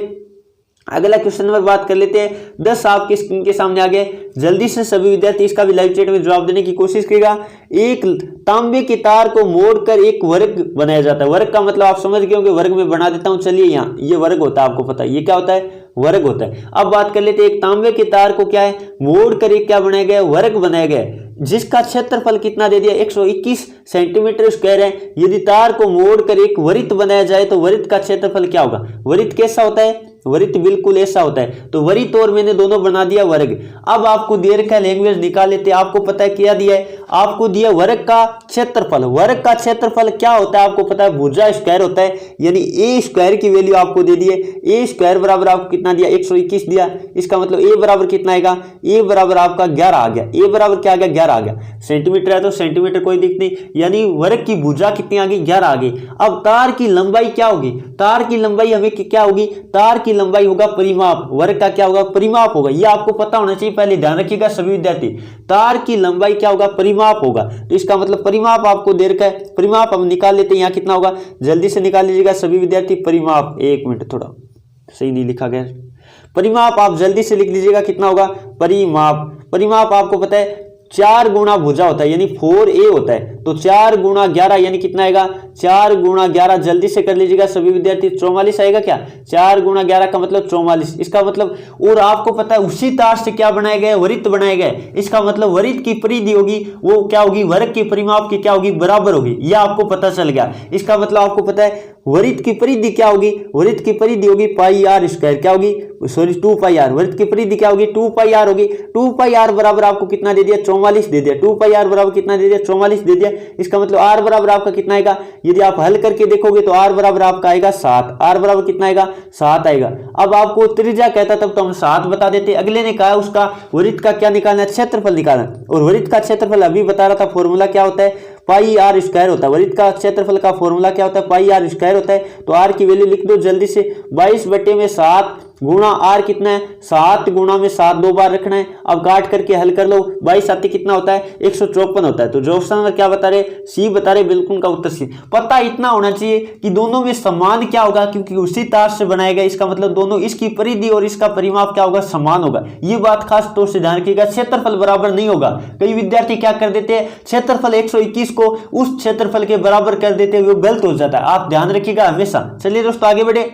अगला क्वेश्चन नंबर बात कर लेते हैं। 10 आपके स्क्रीन के सामने आ गए, जल्दी से सभी विद्यार्थी इसका भी लाइव चैट में जवाब देने की कोशिश करेगा। एक तांबे की तार को मोड़कर एक वर्ग बनाया जाता है। वर्ग का मतलब आप समझ गए होंगे, वर्ग में बना देता हूं। चलिए यहाँ ये वर्ग होता है, आपको पता है ये क्या होता है, वर्ग होता है। अब बात कर लेते हैं, एक तांबे की तार को क्या है, मोड़कर एक क्या बनाया गया, वर्ग बनाया गया, जिसका क्षेत्रफल कितना दे दिया, 121 सेंटीमीटर स्क्वायर है। यदि तार को मोड़कर एक वृत्त बनाया जाए तो वृत्त का क्षेत्रफल क्या होगा। वृत्त कैसा होता है, वृत्त बिल्कुल ऐसा होता है। तो वृत्त और मैंने दोनों बना दिया वर्ग। अब आपको दे रखा लैंग्वेज निकाल लेते हैं। आपको पता है क्या दिया है, आपको दिया वर्ग का क्षेत्रफल। वर्ग का क्षेत्रफल क्या होता है आपको पता है, भुजा स्क्वायर होता है, यानी ए स्क्वायर की वैल्यू आपको दे दी है। ए स्क्वायर बराबर आपको कितना दिया, 121 दिया। इसका मतलब ए बराबर कितना आएगा, ए बराबर आपका 11 आ गया। ए बराबर क्या आ गया, 11 आ गया। सेंटीमीटर है तो सेंटीमीटर कोई दिक्कत नहीं, यानी वर्ग की भुजा कितनी आ गई, 11 आ गई। अब तार की लंबाई क्या होगी, तार की लंबाई हमें क्या होगी, तार की लंबाई होगा परिमाप। वर्ग का क्या होगा, परिमाप होगा। यह आपको पता होना चाहिए, पहले ध्यान रखिएगा सभी विद्यार्थी। तार की लंबाई क्या होगा, परिमाप होगा। तो इसका मतलब परिमाप आपको दे रखा है, परिमाप हम निकाल लेते हैं। यहाँ कितना होगा, जल्दी से निकाल लीजिएगा सभी विद्यार्थी। परिमाप, एक मिनट, थोड़ा सही नहीं लिखा गया। परिमाप आप जल्दी से लिख लीजिएगा, कितना होगा परिमाप। परिमाप आपको पता है 4 गुणा भुजा होता है, यानी 4a होता है। तो 4 गुणा 11 यानी कितना आएगा, 4 गुणा 11 जल्दी से कर लीजिएगा सभी विद्यार्थी, 44 आएगा क्या। 4 गुणा 11 का मतलब 44। इसका मतलब, और आपको पता है उसी तार से क्या बनाया गया, वृत्त बनाया गया। इसका मतलब वृत्त की परिधि होगी वो क्या होगी, वर्ग के परिमाप की क्या होगी, बराबर होगी। यह आपको पता चल गया। इसका मतलब आपको पता है वृत्त की परिधि क्या होगी, वृत्त की परिधि होगी पाई आर स्क्वायर, क्या होगी, सॉरी 2 पाई आर। वृत्त की परिधि क्या होगी, 2 पाई आर होगी। 2 पाई आर बराबर आपको कितना दे दिया, 44 दे दिया। 2 पाई आर बराबर कितना दे दिया, 44 दे दिया। इसका मतलब आर बराबर आपका कितना आएगा, यदि आप हल करके देखोगे तो आर बराबर आपका आएगा 7। आर बराबर कितना आएगा, 7 आएगा। अब आपको त्रिज्या कहता तब तो हम 7 बता देते। अगले ने कहा उसका वृत्त का क्या निकालना है, क्षेत्रफल निकालना। और वृत्त का क्षेत्रफल अभी बता रहा था, फॉर्मूला क्या होता है, पाई आर स्क्वायर होता है। वृत्त का क्षेत्रफल का फॉर्मूला क्या होता है, पाई आर स्क्वायर होता है। तो आर की वैल्यू लिख दो जल्दी से, 22/7 गुणा आर कितना है, 7 गुणा में 7 दो बार रखना है। अब काट करके हल कर लो, 22 आती कितना होता है, 154 होता है। तो जो ऑप्शन में क्या बता रहे, सी बता रहे, बिल्कुल का उत्तर सी। पता इतना होना चाहिए कि दोनों में समान क्या होगा, क्योंकि उसी तार से बनाएगा, इसका मतलब दोनों, इसकी परिधि और इसका परिमाप क्या होगा, समान होगा। ये बात खास तौर से ध्यान रखिएगा। क्षेत्रफल बराबर नहीं होगा। कई विद्यार्थी क्या कर देते हैं, क्षेत्रफल 121 को उस क्षेत्रफल के बराबर कर देते हैं, वो गलत हो जाता है। आप ध्यान रखिएगा हमेशा। चलिए दोस्तों आगे बढ़े,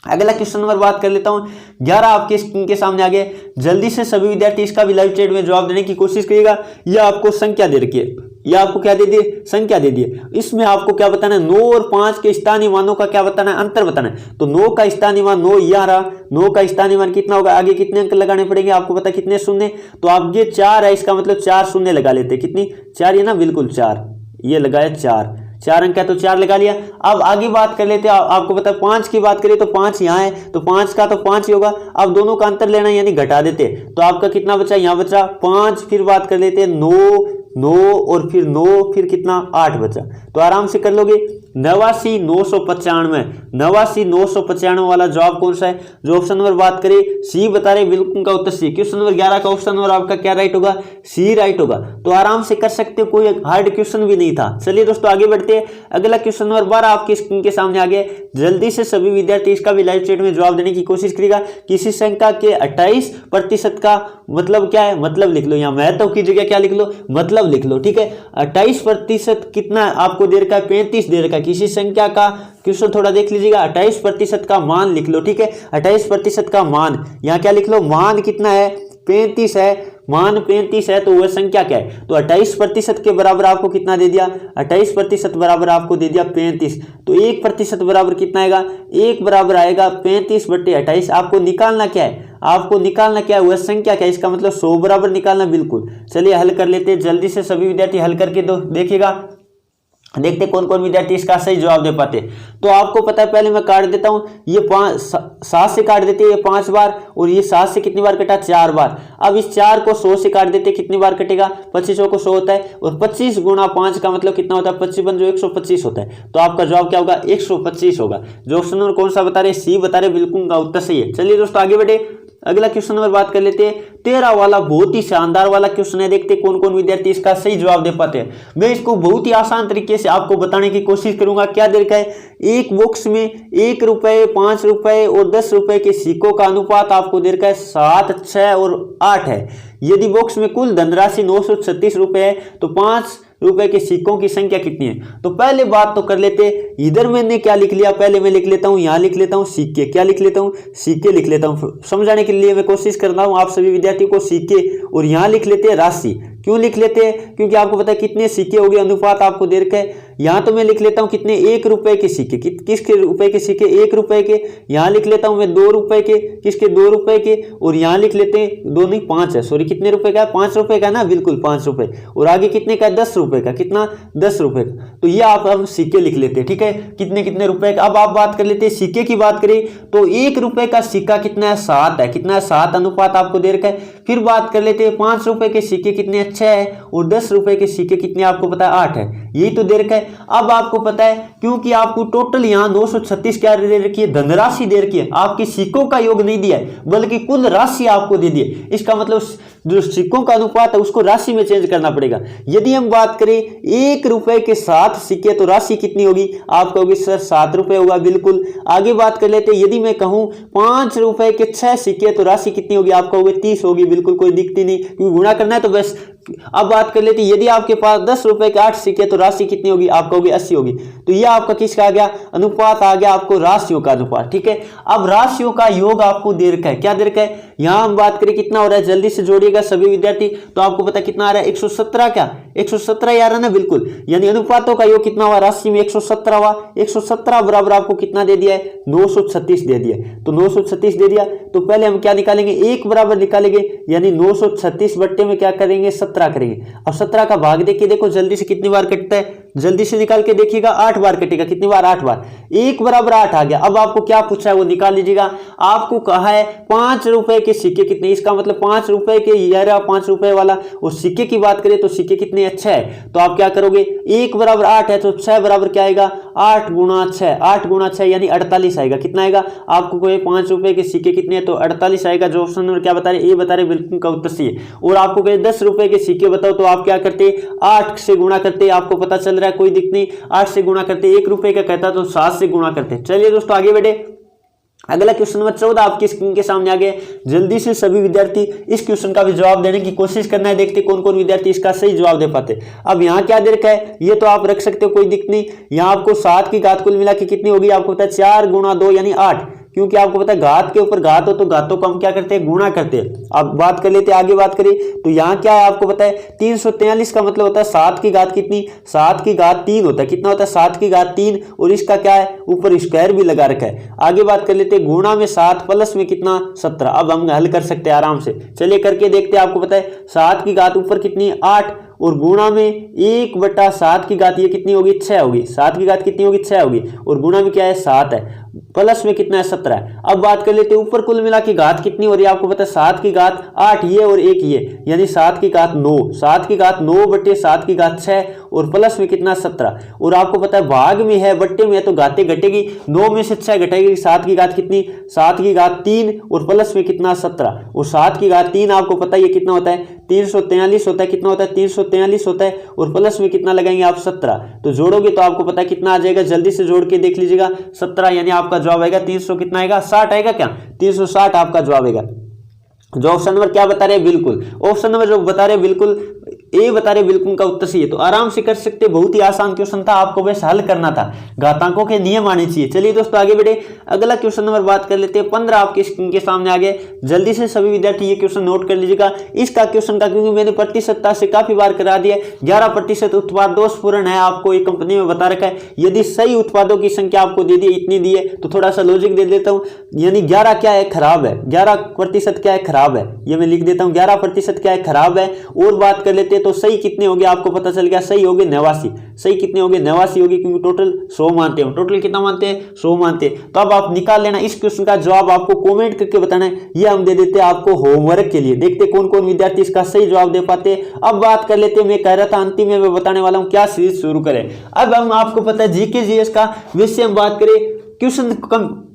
अगला क्वेश्चन नंबर बात कर लेता हूं। 11 आपके स्क्रीन के सामने आ गए। जल्दी से सभी विद्यार्थी इसका भी लाइव चैट में जवाब देने की कोशिश करिएगा। यह आपको संख्या दे रखी है, यह आपको क्या दे दिए, संख्या दे दी है। इसमें आपको क्या बताना है, 9 और 5 के स्थानीय मानों का क्या बताना है, अंतर बताना है। तो 9 का स्थानीय मान 9 यह रहा, 9 का स्थानीय मान कितना होगा, आगे कितने अंक लगाने पड़ेंगे आपको पता, कितने शून्य। तो आप ये 4 है, इसका मतलब 4 शून्य लगा लेते, कितनी 4, ये ना बिल्कुल 4, ये लगाया 4 अंक है तो 4 लगा लिया। अब आगे बात कर लेते हैं, आपको पता है 5 की बात करें तो 5 यहाँ है, तो 5 का तो 5 ही होगा। अब दोनों का अंतर लेना यानी घटा देते, तो आपका कितना बचा, यहाँ बचा 5। फिर बात कर लेते हैं 9 और फिर 9, फिर कितना 8 बचा। तो आराम से कर लोगे। 89,995, 89,995 वाला जवाब कौन सा है, जो ऑप्शन नंबर बात करें सी बता रहे, बिल्कुल का उत्तर सी। क्वेश्चन नंबर 11 का ऑप्शन नंबर आपका क्या राइट होगा, सी राइट होगा। तो आराम से कर सकते हो, कोई हार्ड क्वेश्चन भी नहीं था। चलिए दोस्तों आगे बढ़ते हैं। अगला क्वेश्चन नंबर 12 आपकी स्क्रीन के सामने आ गया। जल्दी से सभी विद्यार्थी इसका भी लाइव चैट में जवाब देने की कोशिश करेगा। किसी संख्या के 28% का मतलब क्या है, मतलब लिख लो, यहाँ महत्व की जगह क्या लिख लो, मतलब लिख लो, ठीक है। 28% कितना आपको दे रखा है, 35 दे रखा है। किसी संख्या का क्वेश्चन थोड़ा देख लीजिएगा, 28% का मान लिख लो, ठीक है। 28% का मान, यहाँ क्या लिख लो, मान कितना है, 35 है, मान 35 है, तो वह संख्या क्या है। तो 28% के बराबर आपको कितना दे दिया, 28% बराबर आपको दे दिया 35। तो 1% बराबर कितना आएगा, 1 बराबर आएगा 35/28। आपको निकालना क्या है, आपको निकालना क्या है, वह संख्या क्या है, इसका मतलब 100 बराबर निकालना, बिल्कुल। चलिए हल कर लेते हैं जल्दी से, सभी विद्यार्थी हल करके दो देखिएगा, देखते कौन कौन विद्यार्थी इसका सही जवाब दे पाते। तो आपको पता है, पहले मैं काट देता हूं, ये 7 से काट देते हैं, ये 5 बार, और ये 7 से कितनी बार कटा, 4 बार। अब इस 4 को 100 से काट देते, कितनी बार कटेगा, 25 को 100 होता है, और 25 गुणा 5 का मतलब कितना होता है, 25 जो 125 होता है। तो आपका जवाब क्या होगा, 125 होगा। जो ऑप्शन नंबर कौन सा बता रहे, सी बता रहे, बिल्कुल का उत्तर सही है। चलिए दोस्तों आगे बढ़े, अगला क्वेश्चन नंबर बात कर लेते हैं। 13 वाला बहुत ही शानदार वाला क्वेश्चन है, देखते कौन कौन विद्यार्थी इसका सही जवाब दे पाते हैं। मैं इसको बहुत ही आसान तरीके से आपको बताने की कोशिश करूंगा। क्या दे रखा है, एक बॉक्स में 1 रुपए, 5 रुपए और 10 रुपए के सिक्कों का अनुपात आपको दे रखा है 7, 6 और 8 है। यदि बॉक्स में कुल धनराशि 936 रुपए है, तो 5 रुपए के सिक्कों की संख्या कितनी है। तो पहले बात तो कर लेते, इधर मैंने क्या लिख लिया, पहले मैं लिख लेता हूं, यहां लिख लेता हूं सिक्के, क्या लिख लेता हूं, सिक्के लिख लेता हूं। समझाने के लिए मैं कोशिश करता हूं आप सभी विद्यार्थियों को, सिक्के, और यहां लिख लेते हैं राशि। क्यों लिख लेते हैं, क्योंकि आपको पता है कितने सिक्के हो गए, अनुपात आपको दे रखा है। यहां तो मैं लिख लेता हूं कितने, 1 रुपए के सिक्के, किसके रुपए के सिक्के, 1 रुपए के। यहां लिख लेता हूं मैं 2 रुपए के, किसके, 2 रुपए के। और यहां लिख लेते हैं 2 नहीं 5 है, सॉरी, कितने रुपए का है, 5 रुपए का ना, बिल्कुल 5 रुपए। और आगे कितने का है, 10 रुपए का, कितना, 10 रुपए का। तो ये आप हम सिक्के लिख लेते हैं, ठीक है, कितने कितने रुपए का। अब आप बात कर लेते हैं सिक्के की बात करें तो 1 रुपए का सिक्का कितना है, 7 है, कितना है, 7 अनुपात आपको दे रखा है। फिर बात कर लेते हैं 5 रुपए के सिक्के कितने, अच्छे है, और 10 रुपए के सिक्के कितने आपको पता है, 8 है, यही तो दे रखा है। अब आपको पता है, क्योंकि आपको टोटल यहाँ 936 क्या दे रखी है, धनराशि दे रखी है, आपके सिक्कों का योग नहीं दिया है, बल्कि कुल राशि आपको दे दी है। इसका मतलब जो सिक्कों का अनुपात है उसको राशि में चेंज करना पड़ेगा। यदि हम बात करें 1 रुपए के 7 सिक्के, तो राशि कितनी होगी, आपको होगी सर 7 रुपए होगा, बिल्कुल। आगे बात कर लेते हैं, यदि मैं कहूं 5 रुपए के 6 सिक्के, तो राशि कितनी होगी, आपको होगी 30 होगी, बिल्कुल कोई दिक्कत नहीं, क्योंकि गुणा करना है तो बस। अब बात कर लेते हैं, यदि आपके पास 10 रुपए के 8 सिक्के, तो राशि कितनी होगी, आपको होगी 80 होगी। तो यह आपका किसका आ गया, अनुपात आ गया आपको, राशियों का अनुपात, ठीक है। अब राशियों का योग आपको दे रखा है, क्या दे रखा है, यहां हम बात करें कितना हो रहा है, जल्दी से जोड़िएगा सभी विद्यार्थी। तो आपको पता कितना आ रहा है, 117, क्या 117 ही आ रहा है ना, बिल्कुल। यानी अनुपातों का योग कितना हुआ, राशि में 117 हुआ। 117 बराबर आपको कितना दे दिया है, 936 दे दिया। तो 936 दे दिया, तो पहले हम क्या निकालेंगे, 1 बराबर निकालेंगे, यानी 936 बट्टे में क्या करेंगे, 17 करेंगे। अब 17 का भाग देखिए, देखो जल्दी से कितनी बार कटता है, जल्दी से निकाल के देखिएगा। 8 बार कटेगा, कितनी बार? 8 बार। 1 बराबर 8 आ गया। अब आपको क्या पूछा है वो निकाल लीजिएगा। आपको कहा है 5 रुपए के सिक्के कितने, इसका मतलब 5 रुपए के, ये रहा 5 रुपए वाला। और सिक्के की बात करें तो सिक्के कितने? 6 है। तो आप क्या करोगे, 1 बराबर 8 है तो 6 बराबर क्या आएगा? 8 गुणा 6, 8 गुणा 6 यानी 48 आएगा। कितना आएगा? आपको कोई 5 रुपए के सिक्के कितने हैं तो 48 आएगा। जो ऑप्शन नंबर क्या बता रहे, ए बता रहे, बिल्कुल का उत्तर सही है। और आपको कहे 10 रुपए के सिक्के बताओ तो आप क्या करते, 8 से गुणा करते। आपको पता चल रहा है, कोई दिक्कत नहीं, 8 से गुणा करते। 1 रुपए का कहता तो 7 से गुणा करते। चलिए दोस्तों आगे बढ़े। अगला क्वेश्चन नंबर 14 आपकी स्क्रीन के सामने आ गए। जल्दी से सभी विद्यार्थी इस क्वेश्चन का भी जवाब देने की कोशिश करना है। देखते कौन कौन विद्यार्थी इसका सही जवाब दे पाते। अब यहाँ क्या दे रखा है ये तो आप रख सकते हो, कोई दिक्कत नहीं। यहाँ आपको 7 की घात कुल मिला के कितनी होगी, आपको पता है 4 गुणा 2 यानी 8, क्योंकि आपको पता है घात के ऊपर घात हो तो घातों को हम क्या करते हैं, गुणा करते हैं। अब बात कर लेते हैं, आगे बात करें तो यहाँ क्या है, आपको पता है 343 का मतलब होता है 7 की घात कितनी, 7 की घात 3 होता है। कितना होता है? 7 की घात 3। और इसका क्या है, ऊपर स्क्वायर भी लगा रखा है। आगे बात कर लेते हैं, गुणा में 7 प्लस में कितना, 17। अब हम हल कर सकते हैं आराम से। चलिए करके देखते हैं। आपको पता है 7 की घात ऊपर कितनी, 8, और गुणा में 1/7 की घात ये कितनी होगी, 6 होगी। 7 की घात कितनी होगी, 6 होगी। और गुणा में क्या है, 7 है, प्लस में कितना है, 17 है। अब बात कर लेते हैं ऊपर कुल मिला के घात कितनी हो रही है। आपको पता है 7 की घात 8 ये और 1 ये, यानी 7 की घात 9। 7 की घात 9/7 की घात 6 और प्लस में कितना, 17। और आपको पता है भाग में है, बट्टे में है तो घातें घटेगी। 9 में से 6 घटेगी। 7 की घात कितनी, 7 की घात 3 और प्लस में कितना, 17। और 7 की घात 3 आपको पता है ये कितना होता है, 343 होता है। कितना होता है, 343 होता है। और प्लस में कितना लगाएंगे आप, 17। तो जोड़ोगे तो आपको पता है कितना आ जाएगा, जल्दी से जोड़ के देख लीजिएगा। 17 यानी आपका जवाब आएगा 300 कितना आएगा, 60 आएगा। क्या 360 आपका जवाब आएगा। जो ऑप्शन नंबर क्या बता रहे हैं, बिल्कुल। ऑप्शन नंबर जो बता रहे हैं बिल्कुल, ए बता रहे बिल्कुल का उत्तर सही है। तो आराम से कर सकते, बहुत ही आसान क्वेश्चन था, आपको बस हल करना था। घातांकों के नियम आने चाहिए। चलिए दोस्तों आगे बढ़े। अगला क्वेश्चन नंबर बात कर लेते हैं। 15 आपके स्क्रीन के सामने आ गए। जल्दी से सभी विद्यार्थी ये क्वेश्चन नोट कर लीजिएगा। इसका क्वेश्चन का क्योंकि मैंने प्रतिशतता से काफी बार करा दिया, 11% उत्पाद दोषपूर्ण है, आपको एक कंपनी में बता रखा है। यदि सही उत्पादों की संख्या आपको दे दी, इतनी दी है, तो थोड़ा सा लॉजिक दे देता हूँ। यानी 11 क्या है, खराब है। 11% क्या है, खराब है। ये मैं लिख देता हूँ, 11% क्या है, खराब है। और बात कर लेते हैं तो सही कितने हो गए, आपको पता चल गया, सही हो गए 89। सही कितने हो गए, 89 हो गए, क्योंकि टोटल 100 मानते हैं। टोटल कितना मानते हैं, 100 मानते हैं। तो अब आप निकाल लेना। इस क्वेश्चन का जवाब आपको कमेंट करके बताना है। ये हम दे देते हैं आपको होमवर्क के लिए। देखते कौन कौन विद्यार्थी इसका सही जवाब दे पाते हैं। अब बात कर लेते हैं, मैं कह रहा था अंतिम में मैं बताने वाला हूं क्या सीरीज शुरू करें। अब हम आपको पता है जीके जीएस का वैसे हम बात करें, क्वेश्चन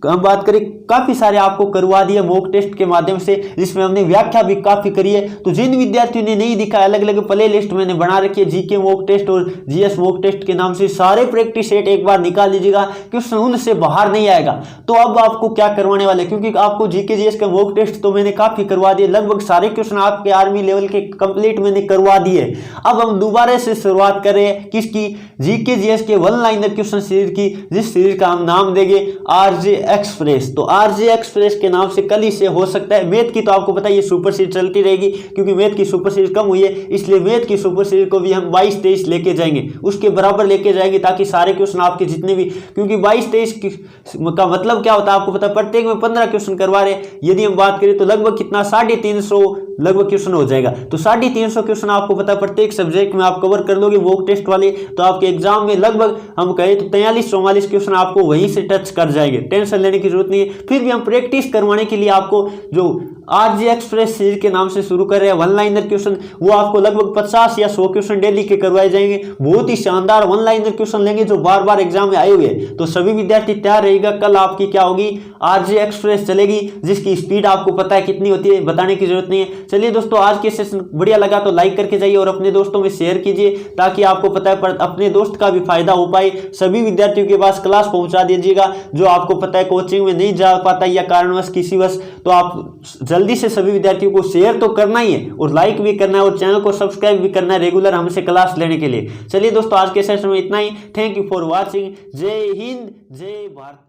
हम बात करें, काफी सारे आपको करवा दिए मॉक टेस्ट के माध्यम से, जिसमें हमने व्याख्या भी काफी करी है। तो जिन विद्यार्थियों ने नहीं दिखा, अलग अलग प्ले लिस्ट मैंने बना रखी है, जीके मॉक टेस्ट और जीएस मॉक टेस्ट के नाम से। सारे प्रैक्टिस सेट एक बार निकाल लीजिएगा, क्वेश्चन उनसे बाहर नहीं आएगा। तो अब आपको क्या करवाने वाले, क्योंकि आपको जीके जीएस के मॉक टेस्ट तो मैंने काफी करवा दिए, लगभग सारे क्वेश्चन आपके आर्मी लेवल के कंप्लीट मैंने करवा दिए। अब हम दोबारा से शुरुआत कर रहे हैं किसकी, जीके जीएस के वन लाइनर क्वेश्चन सीरीज की, जिस सीरीज का हम नाम देंगे आरजे एक्सप्रेस। तो आरजे एक्सप्रेस के नाम से कल ही से हो सकता है। मैथ की तो आपको पता है ये सुपर सीरीज चलती रहेगी, क्योंकि मैथ की सुपर सीरीज कम हुई है, इसलिए मैथ की सुपर सीरीज को भी हम 22-23 लेके जाएंगे, उसके बराबर लेके जाएंगे, ताकि सारे क्वेश्चन आपके जितने भी, क्योंकि 22-23 का मतलब क्या होता है आपको पता है, प्रत्येक में 15 क्वेश्चन करवा रहे। यदि हम बात करें तो लगभग कितना 350 लगभग क्वेश्चन हो जाएगा। तो 350 क्वेश्चन आपको पता है प्रत्येक सब्जेक्ट में आप कवर कर लोगे मॉक टेस्ट वाले, तो आपके एग्जाम में लगभग हम कहें तो 43-44 क्वेश्चन आपको वहीं से टच कर जाएंगे। टेंशन लेने की जरूरत नहीं है। फिर भी हम प्रैक्टिस करवाने के लिए आपको जो आरजे एक्सप्रेस सीरीज के नाम से शुरू कर रहे हैं वन लाइनर क्वेश्चन, वो आपको लगभग 50 या 100 क्वेश्चन डेली के करवाए जाएंगे। बहुत ही शानदार वन लाइनर क्वेश्चन लेंगे जो बार बार एग्जाम में आए हुए। तो सभी विद्यार्थी तैयार रहेगा। कल आपकी क्या होगी, आरजे एक्सप्रेस चलेगी, जिसकी स्पीड आपको पता है कितनी होती है, बताने की जरूरत नहीं है। चलिए दोस्तों, आज के सेशन बढ़िया लगा तो लाइक करके जाइए और अपने दोस्तों में शेयर कीजिए, ताकि आपको पता है अपने दोस्त का भी फायदा हो पाए। सभी विद्यार्थियों के पास क्लास पहुंचा दीजिएगा, जो आपको पता है कोचिंग में नहीं जा पाता या कारणवश किसीवश, तो आप जल्दी से सभी विद्यार्थियों को शेयर तो करना ही है और लाइक भी करना है और चैनल को सब्सक्राइब भी करना है रेगुलर हमसे क्लास लेने के लिए। चलिए दोस्तों, आज के सेशन में इतना ही। Thank you for watching. जय हिंद, जय भारत।